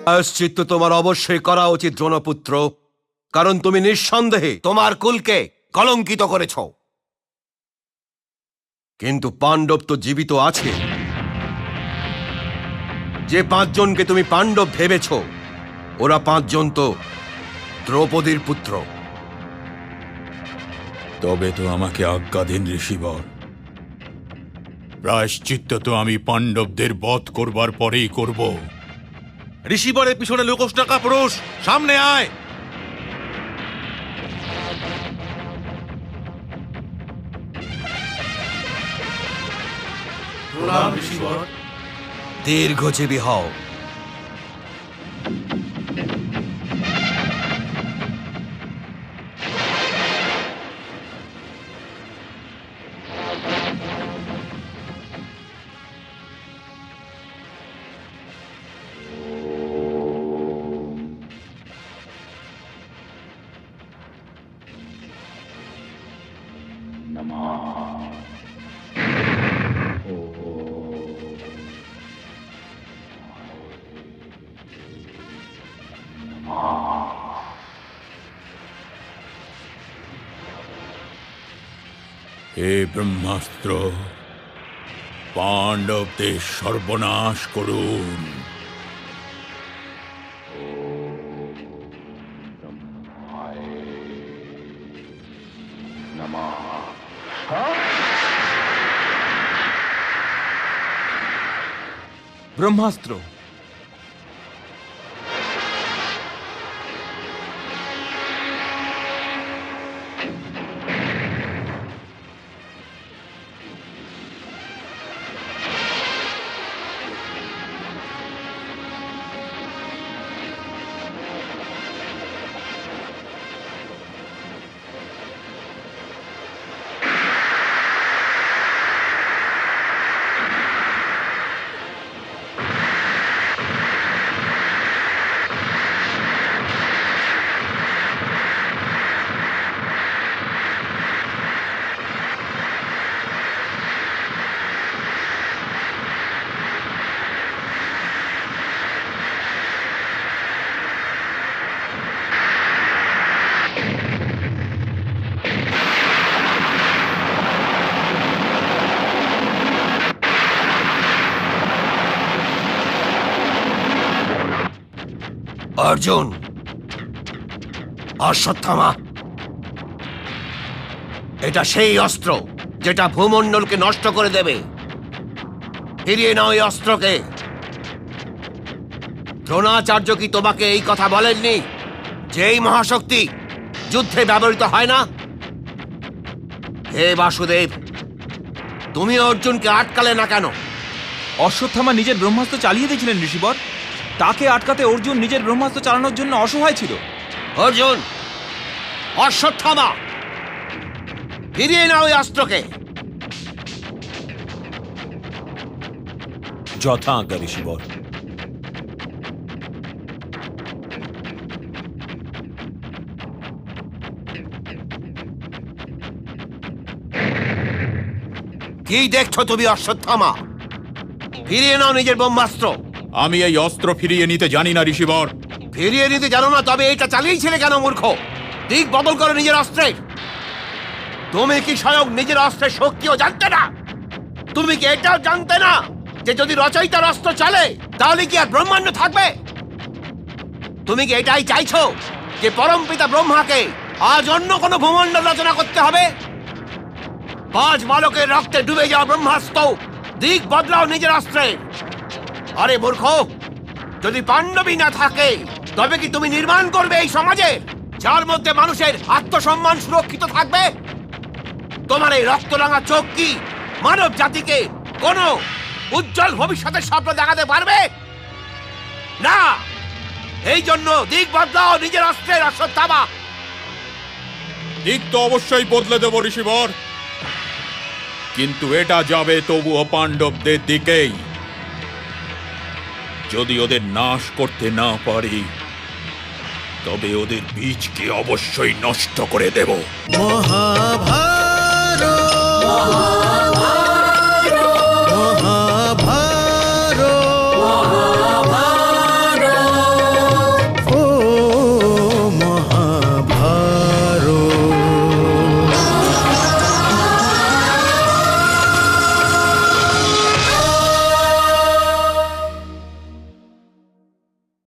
প্রায়শ্চিত্ত তোমার অবশ্যই করা উচিত দ্রোণপুত্র, কারণ তুমি নিঃসন্দেহে তোমার কুলকে কলঙ্কিত করেছ। কিন্তু পাণ্ডব তো জীবিত আছে। যে 5 জনকে তুমি পাণ্ডব ভেবেছ, ওরা 5 জন তো দ্রৌপদীর পুত্র। তবে তো আমাকে আজ্ঞা দিন ঋষিবর। প্রায়শ্চিত্ত তো আমি পাণ্ডবদের বধ করবার পরেই করব। ঋষিবরের পিছনে লোকস টাকা পুরুষ, সামনে আয়। দীর্ঘজীবী হও। হে ব্রহ্মাস্ত্র, পাণ্ডবদের সর্বনাশ করুন। ব্রহ্মাস্ত্র। অর্জুন, অশ্বত্থামা, এটা সেই অস্ত্র যেটা ভূমণ্ডলকে নষ্ট করে দেবে। ফিরিয়ে নাও এই অস্ত্রকে। দ্রোণাচার্য কি তোমাকে এই কথা বলেননি যে এই মহাশক্তি যুদ্ধে ব্যবহৃত হয় না? হে বাসুদেব, তুমি অর্জুনকে আটকালে না কেন? অশ্বত্থামা নিজের ব্রহ্মাস্ত্র চালিয়ে দিয়েছিলেন ঋষিবর। তাকে আটকাতে অর্জুন নিজের ব্রহ্মাস্ত্র চালানোর জন্য অসহায় ছিল। অর্জুন, অশ্বত্থামা, ফিরিয়ে নাও এই অস্ত্রকে। যথা আজ্ঞা ঋষিবর। কি দেখছো তুমি অশ্বত্থামা? ফিরিয়ে নাও নিজের ব্রহ্মাস্ত্র। আমি এই অস্ত্র ফিরিয়ে নিতে জানি না ঋষিবর। ফিরিয়ে নিতে জানো না? তবে এটা চালিয়েছিলে কেন মূর্খ? দিক বদল করো নিজের অস্ত্রের। তুমি কি স্বয়ং নিজের অস্ত্রের শক্তিও জানতে না? তুমি কি এটাও জানতে না যে যদি রচয়িতার অস্ত্র চলে তাহলে কি আর ব্রহ্মাণ্ড থাকবে? তুমি কি এটাই চাইছো যে পরমপিতা ব্রহ্মাকে আজ অন্য কোনো ভূমণ্ডল রচনা করতে হবে? 5 বালকের রক্তে ডুবে যাওয়া ব্রহ্মাস্ত্র দিক বদলাও নিজের অস্ত্রের। আরে মূর্খ, যদি পাণ্ডবী না থাকে তবে কি তুমি নির্মাণ করবে এই সমাজে যার মধ্যে মানুষের আত্মসম্মান সুরক্ষিত থাকবে? তোমার এই রক্তরাঙা চোখ কি মানব জাতিকে কোনো উজ্জ্বল ভবিষ্যতের স্বপ্ন দেখাতে পারবে? না। এই জন্য দিক বদলাও নিজের অস্ত্রের, অশ্বত্থামা। দিক তো অবশ্যই বদলে দেব ঋষিবর, কিন্তু এটা যাবে তবুও পাণ্ডবদের দিকেই। যদি ওদের নাশ করতে না পারি তবে ওদের বীজকে অবশ্যই নষ্ট করে দেব। মহাভারত।